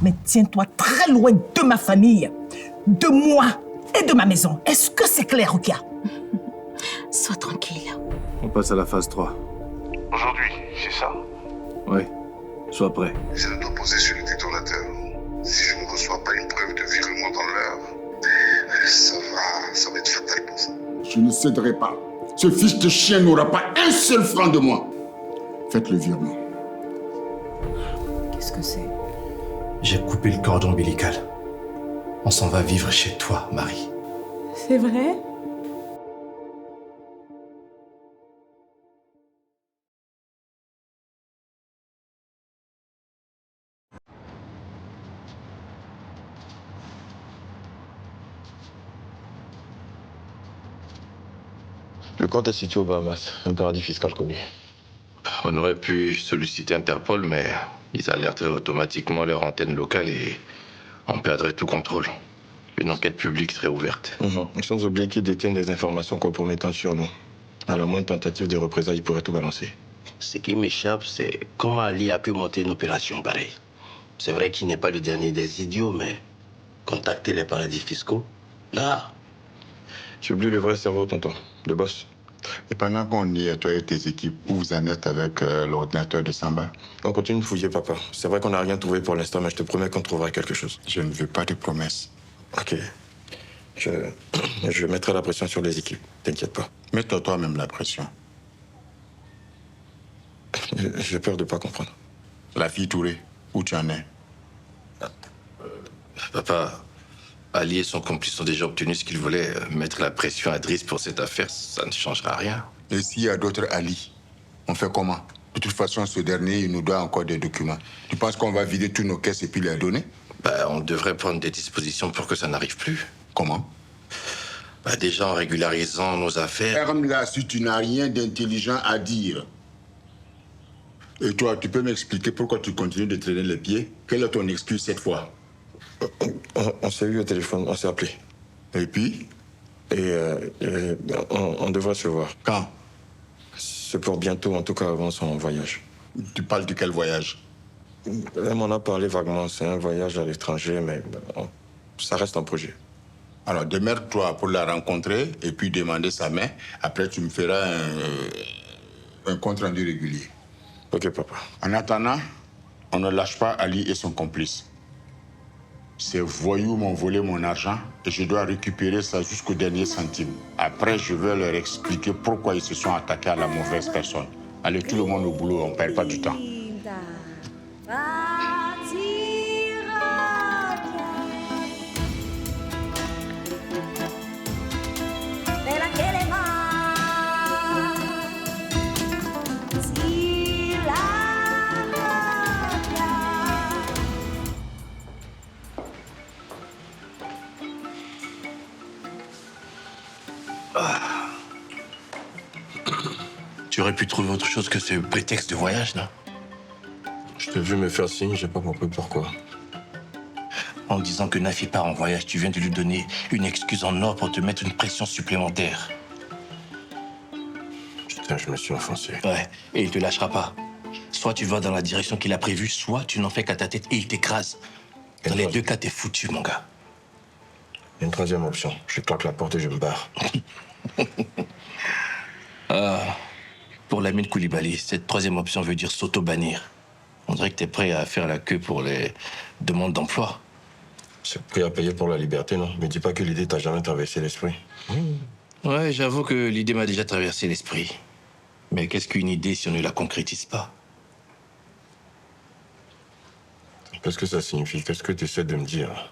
Mais tiens-toi très loin de ma famille, de moi et de ma maison. Est-ce que c'est clair, Rukia? Sois tranquille. On passe à la phase 3. Aujourd'hui, c'est ça. Ouais. Sois prêt. Je dois poser sur le détonateur. Si je ne reçois pas une preuve de virement dans l'heure, ça va être fatal pour vous. Je ne céderai pas. Ce fils de chien n'aura pas un seul franc de moi. Faites le virement. Qu'est-ce que c'est? J'ai coupé le cordon ombilical. On s'en va vivre chez toi, Marie. C'est vrai? Le compte est situé aux Bahamas, un paradis fiscal connu. On aurait pu solliciter Interpol, mais ils alerteraient automatiquement leur antenne locale et on perdrait tout contrôle. Une enquête publique serait ouverte. Sans oublier qu'ils détiennent des informations compromettantes sur nous. À la moindre tentative de représailles, ils pourraient tout balancer. Ce qui m'échappe, c'est comment Ali a pu monter une opération pareille. C'est vrai qu'il n'est pas le dernier des idiots, mais contacter les paradis fiscaux, là... Tu oublies le vrai cerveau, tonton, le boss. Et pendant qu'on y est, toi et tes équipes, où vous en êtes avec l'ordinateur de Samba? On continue de fouiller, papa. C'est vrai qu'on n'a rien trouvé pour l'instant, mais je te promets qu'on trouvera quelque chose. Je ne veux pas de promesses. Ok. Je mettrai la pression sur les équipes, t'inquiète pas. Mets-toi toi-même la pression. J'ai peur de pas comprendre. La fille Touré, où tu en es? Papa, Ali et son complice ont déjà obtenu ce qu'ils voulaient. Mettre la pression à Driss pour cette affaire, ça ne changera rien. Et s'il y a d'autres Ali, on fait comment? De toute façon, ce dernier, il nous doit encore des documents. Tu penses qu'on va vider tous nos caisses et puis les donner? On devrait prendre des dispositions pour que ça n'arrive plus. Comment? Déjà en régularisant nos affaires... Ferme-la si tu n'as rien d'intelligent à dire. Et toi, tu peux m'expliquer pourquoi tu continues de traîner les pieds? Quelle est ton excuse cette fois? On s'est eu au téléphone, on s'est appelé. Et puis? On devrait se voir. Quand? C'est pour bientôt, en tout cas avant son voyage. Tu parles de quel voyage? Elle m'en a parlé vaguement. C'est un voyage à l'étranger, mais ça reste un projet. Alors, démerde-toi pour la rencontrer et puis demander sa main. Après, tu me feras un compte rendu régulier. Ok, papa. En attendant, on ne lâche pas Ali et son complice. Ces voyous m'ont volé mon argent et je dois récupérer ça jusqu'au dernier centime. Après, je vais leur expliquer pourquoi ils se sont attaqués à la mauvaise personne. Allez, tout le monde au boulot, on ne perd pas du temps. Tu aurais pu trouver autre chose que ce prétexte de voyage, non? Je t'ai vu me faire signe, j'ai pas compris pourquoi. En disant que Nafi part en voyage, tu viens de lui donner une excuse en or pour te mettre une pression supplémentaire. Putain, je me suis enfoncé. Ouais, et il te lâchera pas. Soit tu vas dans la direction qu'il a prévue, soit tu n'en fais qu'à ta tête et il t'écrase. Dans les deux cas, t'es foutu, mon gars. Il y a une troisième option. Je claque la porte et je me barre. Pour Lamine Koulibaly, cette troisième option veut dire s'auto-bannir. On dirait que t'es prêt à faire la queue pour les demandes d'emploi. C'est prêt à payer pour la liberté, non? Mais dis pas que l'idée t'a jamais traversé l'esprit. Ouais, j'avoue que l'idée m'a déjà traversé l'esprit. Mais qu'est-ce qu'une idée si on ne la concrétise pas? Qu'est-ce que ça signifie? Qu'est-ce que tu essaies de me dire?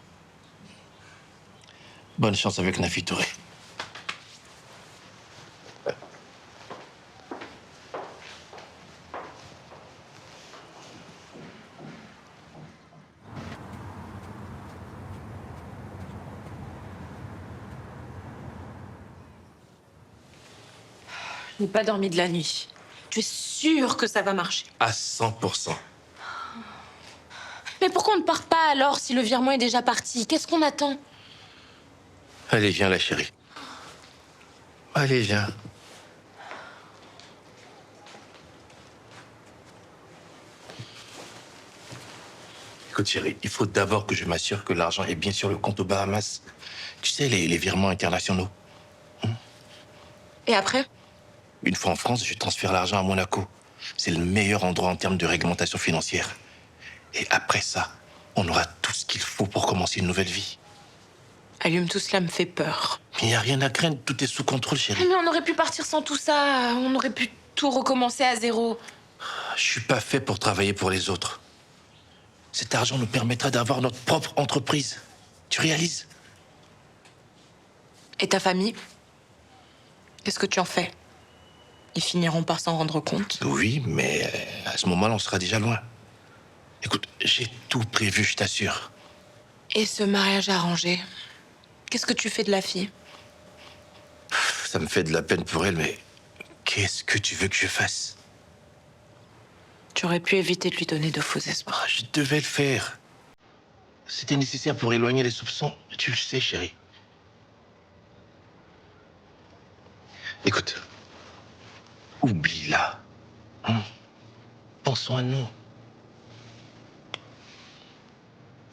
Bonne chance avec Nafi Touré. Je n'ai pas dormi de la nuit. Tu es sûr que ça va marcher? À 100%. Mais pourquoi on ne part pas alors si le virement est déjà parti? Qu'est-ce qu'on attend? Allez, viens, la chérie. Allez, viens. Écoute, chérie, il faut d'abord que je m'assure que l'argent est bien sur le compte aux Bahamas. Tu sais, les virements internationaux. Et après? Une fois en France, je transfère l'argent à Monaco. C'est le meilleur endroit en termes de réglementation financière. Et après ça, on aura tout ce qu'il faut pour commencer une nouvelle vie. Allume, tout cela me fait peur. Il n'y a rien à craindre, tout est sous contrôle, chérie. Mais on aurait pu partir sans tout ça. On aurait pu tout recommencer à zéro. Je suis pas fait pour travailler pour les autres. Cet argent nous permettra d'avoir notre propre entreprise. Tu réalises? Et ta famille? Qu'est-ce que tu en fais? Ils finiront par s'en rendre compte. Oui, mais à ce moment-là, on sera déjà loin. Écoute, j'ai tout prévu, je t'assure. Et ce mariage arrangé? Qu'est-ce que tu fais de la fille? Ça me fait de la peine pour elle, mais qu'est-ce que tu veux que je fasse? Tu aurais pu éviter de lui donner de faux espoirs. Je devais le faire. C'était nécessaire pour éloigner les soupçons. Tu le sais, chérie. Écoute, oublie-la. Pensons à nous.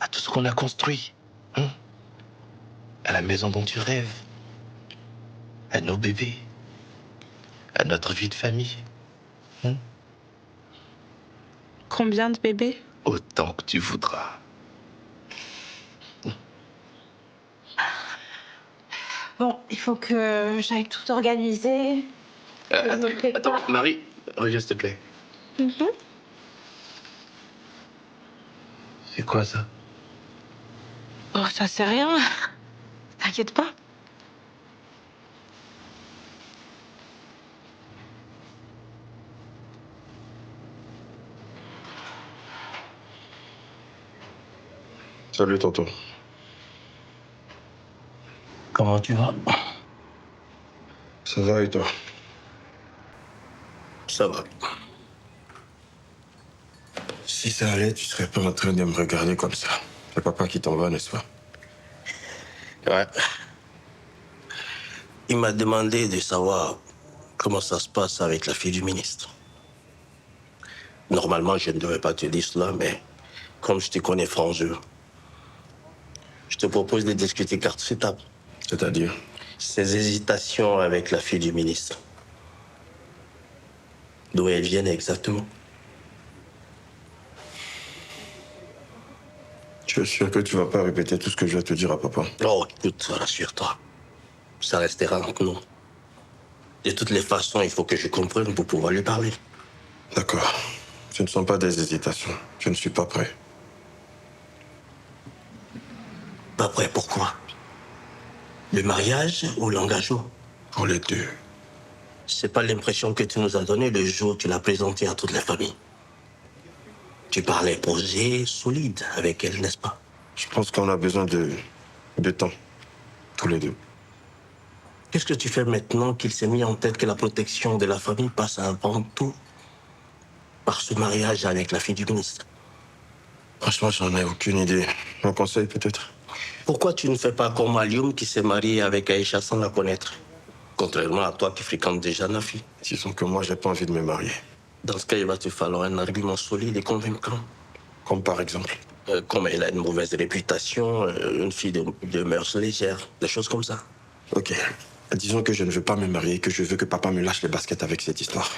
À tout ce qu'on a construit. À la maison dont tu rêves. À nos bébés. À notre vie de famille. Combien de bébés? Autant que tu voudras. Bon, il faut que j'aille tout organiser. Attends, Marie, reviens s'il te plaît. C'est quoi ça? Oh, ça c'est rien. T'inquiète pas. Salut, tonton. Comment tu vas? Ça va et toi? Ça va. Si ça allait, tu serais pas en train de me regarder comme ça. C'est papa qui t'envoie, n'est-ce pas? Ouais. Il m'a demandé de savoir comment ça se passe avec la fille du ministre. Normalement, je ne devrais pas te dire cela, mais comme je te connais franc jeu, je te propose de discuter carte sur table. C'est-à-dire? Ces hésitations avec la fille du ministre. D'où elles viennent exactement? Tu es sûr que tu vas pas répéter tout ce que je vais te dire à papa? Oh, écoute, rassure-toi. Ça restera entre nous. De toutes les façons, il faut que je comprenne pour pouvoir lui parler. D'accord. Ce ne sont pas des hésitations. Je ne suis pas prêt. Pas prêt, pourquoi? Le mariage ou l'engagement? Pour les deux. C'est pas l'impression que tu nous as donnée le jour où tu l'as présentée à toute la famille. Tu parlais posé, solide avec elle, n'est-ce pas? Je pense qu'on a besoin de temps. Tous les deux. Qu'est-ce que tu fais maintenant qu'il s'est mis en tête que la protection de la famille passe avant tout par ce mariage avec la fille du ministre? Franchement, j'en ai aucune idée. Un conseil, peut-être? Pourquoi tu ne fais pas comme Alioum qui s'est marié avec Aïcha sans la connaître? Contrairement à toi qui fréquentes déjà Nafi. Disons que moi, j'ai pas envie de me marier. Dans ce cas, il va te falloir un argument solide et convaincant. Comme par exemple? Comme elle a une mauvaise réputation, une fille de mœurs légères, des choses comme ça. Ok. Disons que je ne veux pas me marier, que je veux que papa me lâche les baskets avec cette histoire.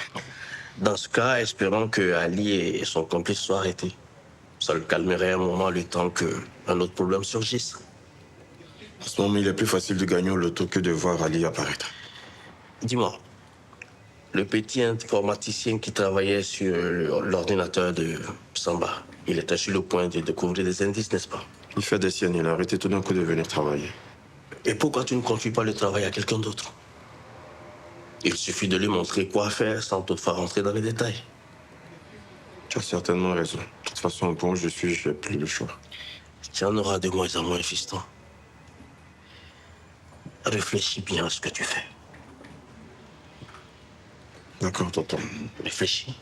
Dans ce cas, espérons que Ali et son complice soient arrêtés. Ça le calmerait un moment le temps qu'un autre problème surgisse. En ce moment, il est plus facile de gagner au loto que de voir Ali apparaître. Dis-moi, le petit informaticien qui travaillait sur l'ordinateur de Samba, il était sur le point de découvrir des indices, n'est-ce pas? Il fait des siennes, il a arrêté tout d'un coup de venir travailler. Et pourquoi tu ne confies pas le travail à quelqu'un d'autre? Il suffit de lui montrer quoi faire sans toutefois rentrer dans les détails. Tu as certainement raison. De toute façon, bon, je suis, j'ai plus le choix. Tu en auras de moins en moins, fiston. Réfléchis bien à ce que tu fais. D'accord, tonton. Réfléchis.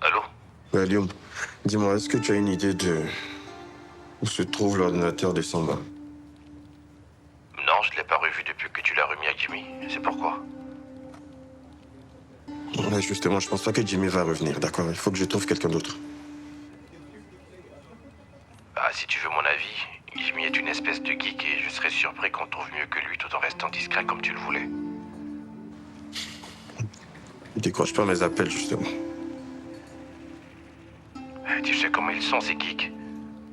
Allô? Ouais, Lyon, dis-moi, est-ce que tu as une idée de où se trouve l'ordinateur de Samba? Jimmy. C'est pourquoi. Ouais, justement, je pense pas que Jimmy va revenir, d'accord? Il faut que je trouve quelqu'un d'autre. Ah, si tu veux mon avis, Jimmy est une espèce de geek et je serais surpris qu'on trouve mieux que lui tout en restant discret comme tu le voulais. Il décroche pas mes appels, justement. Tu sais comment ils sont, ces geeks.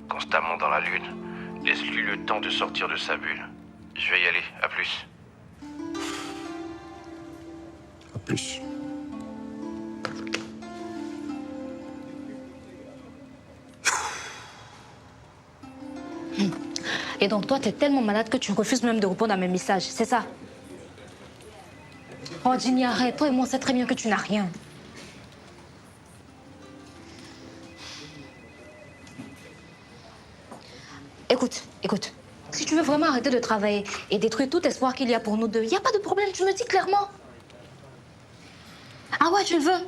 Constamment dans la lune. Laisse-lui le temps de sortir de sa bulle. Je vais y aller, à plus. À plus. Et donc toi, t'es tellement malade que tu refuses même de répondre à mes messages, c'est ça? Oh Jimmy, arrête, toi et moi on sait très bien que tu n'as rien. Écoute, si tu veux vraiment arrêter de travailler et détruire tout espoir qu'il y a pour nous deux, il n'y a pas de problème, tu me dis clairement. Ah ouais, tu le veux?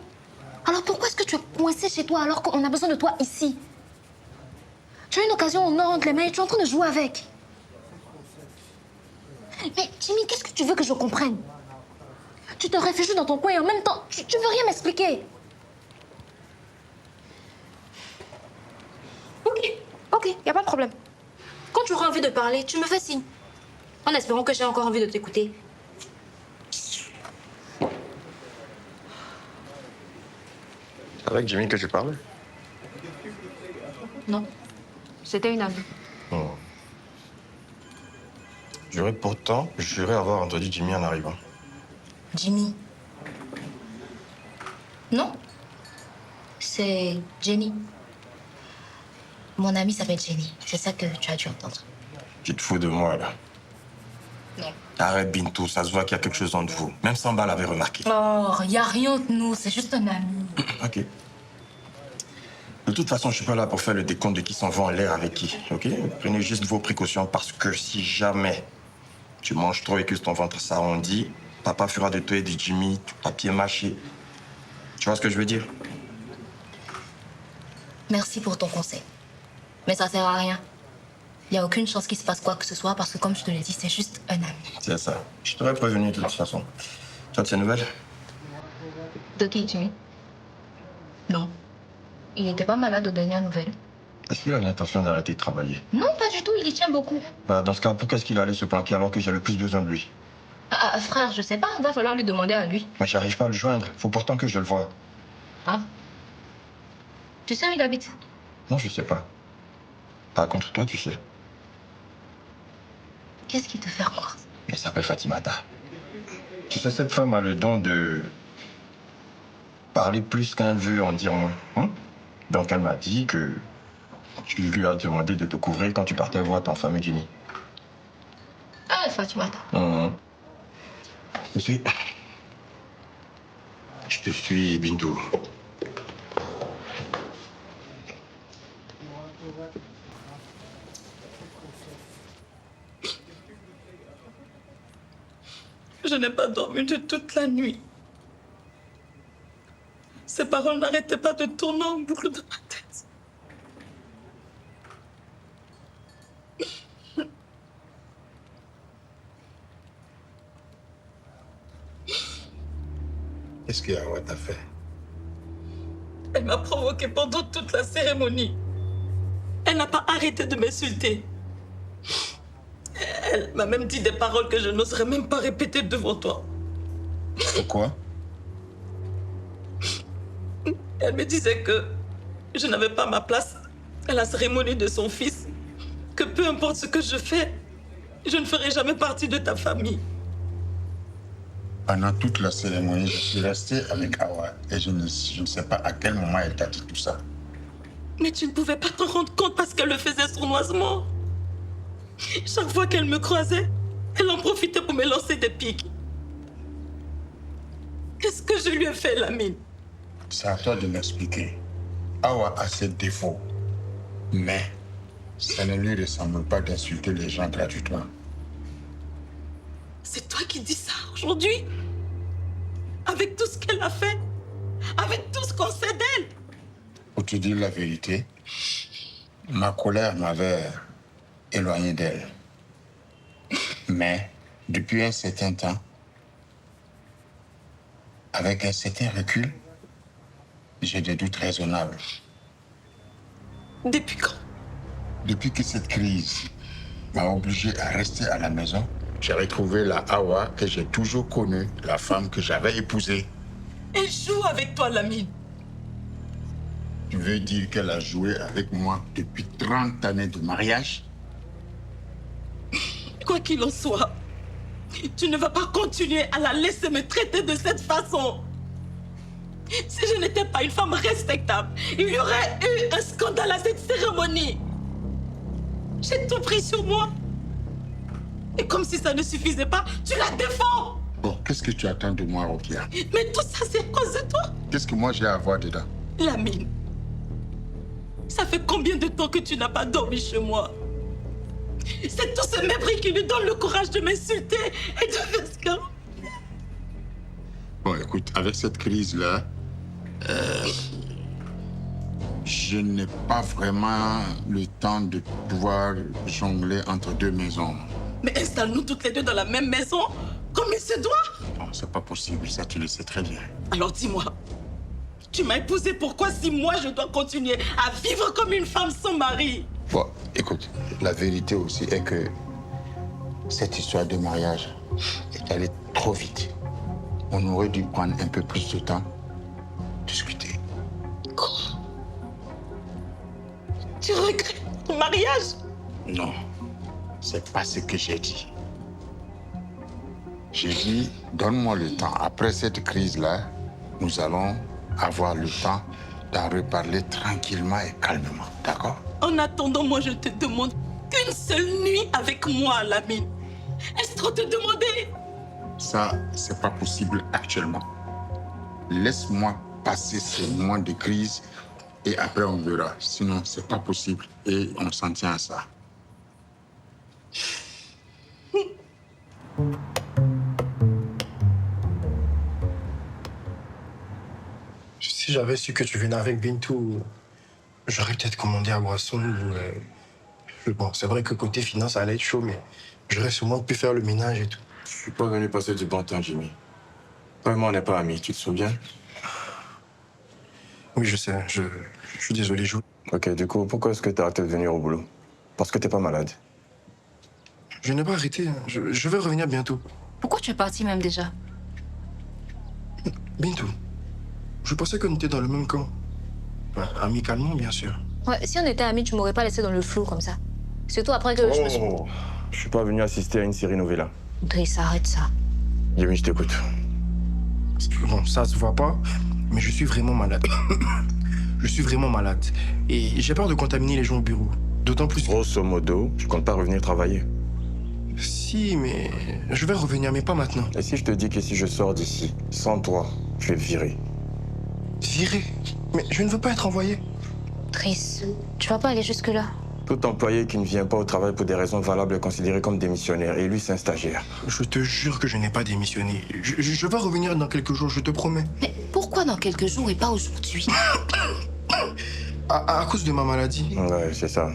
Alors pourquoi est-ce que tu es coincé chez toi alors qu'on a besoin de toi ici? Tu as une occasion au nord entre les mains et tu es en train de jouer avec. Mais Jimmy, qu'est-ce que tu veux que je comprenne? Tu te réfugies dans ton coin et en même temps, tu veux rien m'expliquer. Ok, y a pas de problème. Quand tu auras envie de parler, tu me fais signe. En espérant que j'ai encore envie de t'écouter. C'est avec Jimmy que je parlais? Non, c'était une amie. Oh. J'aurais pourtant juré avoir entendu Jimmy en arrivant. Jimmy? Non, c'est Jenny. Mon amie s'appelle Jenny. C'est ça que tu as dû entendre. Tu te fous de moi, là. Non. Arrête, Bintou, ça se voit qu'il y a quelque chose entre vous. Même Samba l'avait remarqué. Oh, y a rien entre nous, c'est juste un ami. Ok. De toute façon, je suis pas là pour faire le décompte de qui s'en va en l'air avec qui, ok? Prenez juste vos précautions parce que si jamais tu manges trop et que ton ventre s'arrondit, papa fera de toi et de Jimmy du papier mâché. Tu vois ce que je veux dire? Merci pour ton conseil. Mais ça sert à rien. Il n'y a aucune chance qu'il se passe quoi que ce soit parce que, comme je te l'ai dit, c'est juste un ami. C'est ça. Je t'aurais prévenu de toute façon. Tu as de ces nouvelles? De qui, Jimmy? Non. Il n'était pas malade aux dernières nouvelles. Est-ce qu'il a l'intention d'arrêter de travailler? Non, pas du tout, il y tient beaucoup. Bah, dans ce cas, pourquoi est-ce qu'il allait se planquer alors que j'ai le plus besoin de lui? Frère, je sais pas, il va falloir lui demander à lui. Mais j'arrive pas à le joindre. Faut pourtant que je le voie. Ah. Tu sais où il habite? Non, je sais pas. Par contre, toi, tu sais. Qu'est-ce qui te fait croire? Elle s'appelle Fatimata. Tu sais, cette femme a le don de parler plus qu'elle veut en dire moins. Hein? Donc, elle m'a dit que tu lui as demandé de te couvrir quand tu partais voir ton famille Jenny. Ah, Fatimata. Je te suis, Bintou. Je n'ai pas dormi de toute la nuit. Ces paroles n'arrêtaient pas de tourner en boucle dans ma tête. Qu'est-ce que Awa t'a fait? Elle m'a provoqué pendant toute la cérémonie. Elle n'a pas arrêté de m'insulter. Elle m'a même dit des paroles que je n'oserais même pas répéter devant toi. Pourquoi? Elle me disait que je n'avais pas ma place à la cérémonie de son fils. Que peu importe ce que je fais, je ne ferai jamais partie de ta famille. Pendant toute la cérémonie, je suis resté avec Awa et je ne sais pas à quel moment elle t'a dit tout ça. Mais tu ne pouvais pas te rendre compte parce qu'elle le faisait sournoisement. Chaque fois qu'elle me croisait, elle en profitait pour me lancer des piques. Qu'est-ce que je lui ai fait, Lamine? C'est à toi de m'expliquer. Awa a ses défauts, mais ça ne lui ressemble pas d'insulter les gens gratuitement. C'est toi qui dis ça aujourd'hui? Avec tout ce qu'elle a fait? Avec tout ce qu'on sait d'elle? Pour te dire la vérité, ma colère m'avait éloigné d'elle. Mais depuis un certain temps, avec un certain recul, j'ai des doutes raisonnables. Depuis quand? Depuis que cette crise m'a obligé à rester à la maison, j'ai retrouvé la Hawa que j'ai toujours connue, la femme que j'avais épousée. Elle joue avec toi, Lamine. Tu veux dire qu'elle a joué avec moi depuis 30 années de mariage? Quoi qu'il en soit, tu ne vas pas continuer à la laisser me traiter de cette façon. Si je n'étais pas une femme respectable, il y aurait eu un scandale à cette cérémonie. J'ai tout pris sur moi. Et comme si ça ne suffisait pas, tu la défends. Bon, qu'est-ce que tu attends de moi, Rokia? Mais tout ça, c'est à cause de toi. Qu'est-ce que moi j'ai à voir dedans? Lamine, ça fait combien de temps que tu n'as pas dormi chez moi? C'est tout ce mépris qui lui donne le courage de m'insulter et de faire ce que... Bon, écoute, avec cette crise-là, je n'ai pas vraiment le temps de pouvoir jongler entre deux maisons. Mais installe-nous toutes les deux dans la même maison, comme il se doit. Non, c'est pas possible, ça tu le sais très bien. Alors dis-moi, tu m'as épousée pourquoi si moi je dois continuer à vivre comme une femme sans mari? Bon, écoute, la vérité aussi est que cette histoire de mariage est allée trop vite. On aurait dû prendre un peu plus de temps, discuter. Quoi? Tu regrettes ton mariage? Non, c'est pas ce que j'ai dit. J'ai dit, donne-moi le temps. Après cette crise-là, nous allons avoir le temps d'en reparler tranquillement et calmement, d'accord? En attendant, moi je te demande qu'une seule nuit avec moi, Lamine. Est-ce trop te demander? Ça, c'est pas possible actuellement. Laisse-moi passer ces moments de crise et après on verra. Sinon, c'est pas possible et on s'en tient à ça. Si j'avais su que tu venais avec Bintou, j'aurais peut-être commandé à boisson ou... Bon, c'est vrai que côté finance, ça allait être chaud, mais j'aurais sûrement pu faire le ménage et tout. Je suis pas venu passer du bon temps, Jimmy. Vraiment, on n'est pas amis, tu te souviens? Oui, je sais. Je suis désolé, Jo. Ok, du coup, pourquoi est-ce que t'as arrêté de venir au boulot? Parce que t'es pas malade. Je n'ai pas arrêté. Je vais revenir bientôt. Pourquoi tu es parti même déjà? Bintou, je pensais qu'on était dans le même camp. Enfin, amicalement, bien sûr. Ouais, si on était amis, tu m'aurais pas laissé dans le flou comme ça. Surtout après que je me suis... Je suis pas venu assister à une série novella. Driss, arrête ça. Jimmy, je t'écoute. Bon, ça se voit pas, mais je suis vraiment malade. Je suis vraiment malade. Et j'ai peur de contaminer les gens au bureau. D'autant plus que... Grosso modo, je compte pas revenir travailler. Si, mais je vais revenir, mais pas maintenant. Et si je te dis que si je sors d'ici, sans toi, je vais virer? Virer? Mais je ne veux pas être envoyé. Driss, tu vas pas aller jusque-là. Tout employé qui ne vient pas au travail pour des raisons valables est considéré comme démissionnaire. Et lui, c'est un stagiaire. Je te jure que je n'ai pas démissionné. Je vais revenir dans quelques jours, je te promets. Mais pourquoi dans quelques jours et pas aujourd'hui? À cause de ma maladie. Ouais, c'est ça.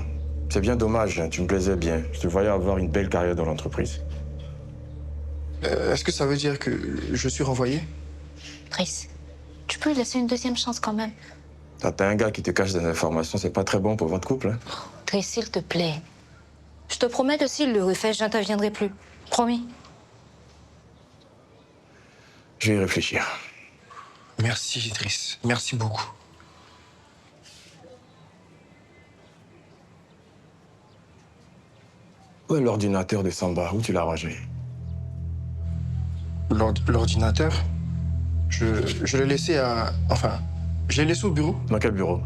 C'est bien dommage, hein. Tu me plaisais bien. Je te voyais avoir une belle carrière dans l'entreprise. Est-ce que ça veut dire que je suis renvoyé? Driss, tu peux lui laisser une deuxième chance quand même. T'as un gars qui te cache des informations, c'est pas très bon pour votre couple, hein? Driss, s'il te plaît. Je te promets que s'il le refait, je n'interviendrai plus. Promis. Je vais y réfléchir. Merci, Driss. Merci beaucoup. Où est l'ordinateur de Samba? Où tu l'as rangé? L'ordinateur? Je l'ai laissé à... Enfin, je l'ai laissé au bureau. Dans quel bureau?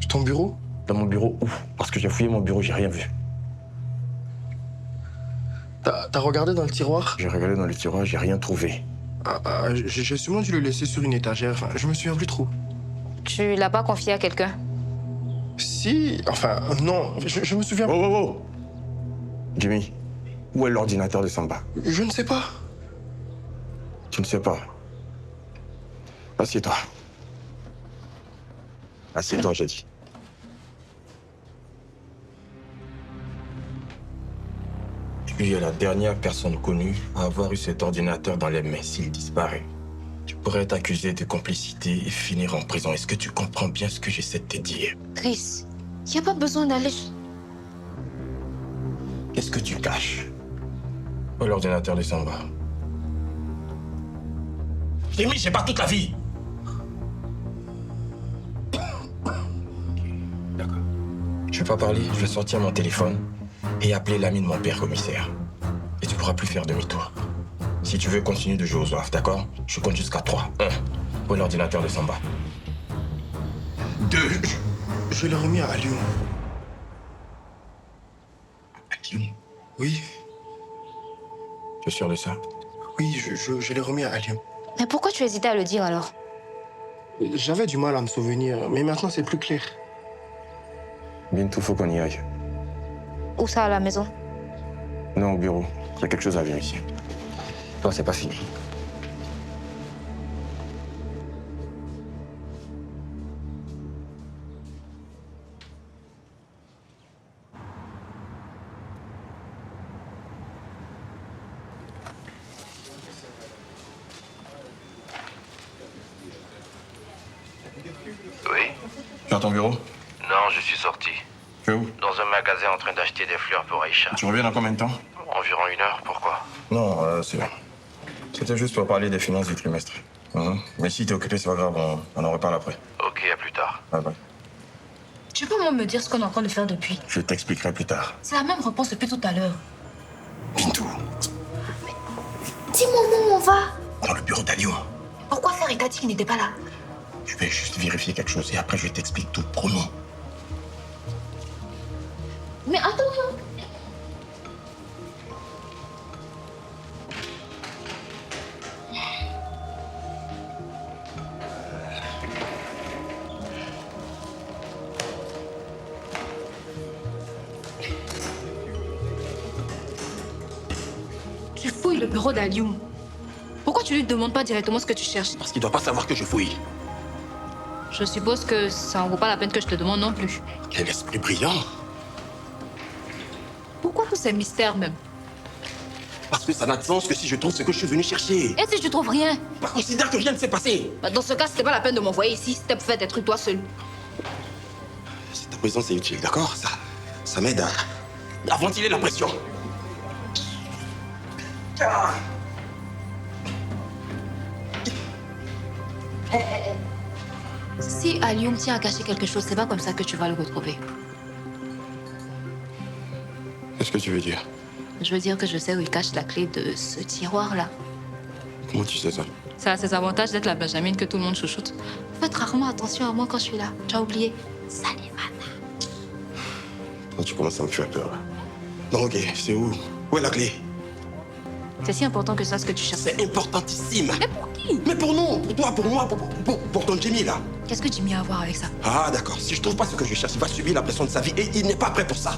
Ton bureau? Dans mon bureau où? Parce que j'ai fouillé mon bureau, j'ai rien vu. T'as regardé dans le tiroir? J'ai regardé dans le tiroir, j'ai rien trouvé. J'ai sûrement dû le laisser sur une étagère. Enfin, je me souviens plus trop. Tu l'as pas confié à quelqu'un? Si... Enfin, non. Je me souviens... Oh! Jimmy, où est l'ordinateur de Samba? Je ne sais pas. Tu ne sais pas? Assieds-toi. Assieds-toi, j'ai dit. Tu es la dernière personne connue à avoir eu cet ordinateur dans les mains s'il disparaît. Tu pourrais être accusé de complicité et finir en prison. Est-ce que tu comprends bien ce que j'essaie de te dire? Chris, il n'y a pas besoin d'aller... Qu'est-ce que tu caches? Où est l'ordinateur de Samba? Rémi, j'ai pas toute la vie. D'accord. Je vais pas parler, je vais sortir mon téléphone et appeler l'ami de mon père commissaire. Et tu pourras plus faire demi-tour. Si tu veux continuer de jouer aux oeufs, d'accord? Je compte jusqu'à 3. 1. Où est l'ordinateur de Samba? 2. Je l'ai remis à Lyon. À Lyon? Oui. Tu es sûr de ça? Oui, je l'ai remis à Lyon. Mais pourquoi tu hésitais à le dire alors? J'avais du mal à me souvenir, mais maintenant c'est plus clair. Bientôt, faut qu'on y aille. Où ça, à la maison? Non, au bureau. Il y a quelque chose à vérifier. Toi, c'est pas fini. Oui? Tu es à ton bureau? Non, je suis sorti. Tu es où? Dans un magasin en train d'acheter des fleurs pour Aïcha. Tu reviens dans combien de temps? Environ 1 heure, pourquoi? Non, c'était juste pour parler des finances du trimestre. Mais si t'es occupé, c'est pas grave, on en reparle après. Ok, à plus tard. Bye bye. Tu peux moi me dire ce qu'on est en train de faire depuis? Je t'expliquerai plus tard. C'est la même réponse depuis tout à l'heure. Bintou. Dis-moi où on va. Dans le bureau d'Aliou. Pourquoi faire Rita dit qu'il n'était pas là? Je vais juste vérifier quelque chose et après je t'explique tout, promis. Mais attends. Tu fouilles le bureau d'Aliou. Pourquoi tu lui demandes pas directement ce que tu cherches? Parce qu'il doit pas savoir que je fouille. Je suppose que ça en vaut pas la peine que je te demande non plus. Quel esprit brillant. Pourquoi tous ces mystères même? Parce que ça n'a de sens que si je trouve ce que je suis venu chercher. Et si tu trouves rien? Bah, considère que rien ne s'est passé. Bah, dans ce cas, c'était pas la peine de m'envoyer ici. C'était pour faire des trucs toi seul. Si ta présence est utile, d'accord? Ça m'aide à ventiler la pression. Ah. Si Alioum tient à cacher quelque chose, c'est pas comme ça que tu vas le retrouver. Qu'est-ce que tu veux dire? Je veux dire que je sais où il cache la clé de ce tiroir-là. Comment tu sais ça? Ça a ses avantages d'être la Benjamine que tout le monde chouchoute. Faites rarement attention à moi quand je suis là. Tu as oublié. Salimana. Quand tu commences à me faire peur. Non, ok, c'est où? Où est la clé? C'est si important que ça, ce que tu cherches. C'est importantissime. Mais pour qui? Mais pour nous, pour toi, pour moi, pour ton Jimmy, là. Qu'est-ce que Jimmy a à voir avec ça? Ah, d'accord. Si je trouve pas ce que je cherche, il va subir la pression de sa vie et il n'est pas prêt pour ça.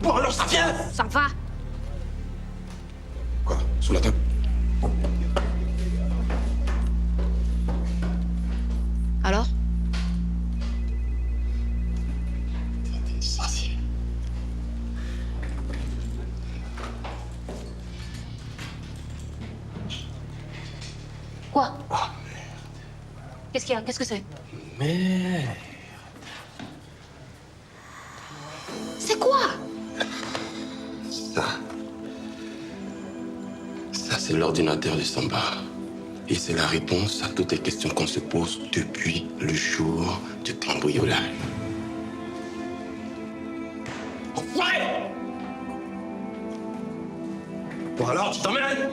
Bon, alors ça vient! Ça va. Quoi? Sous la table? Alors? Ça, c'est... Quoi? Ah, Qu'est-ce qu'il y a? Qu'est-ce que c'est? merde. C'est quoi? Ça, c'est l'ordinateur de Samba. Et c'est la réponse à toutes les questions qu'on se pose depuis le jour du cambriolage. Ouais! Bon alors, tu t'emmènes?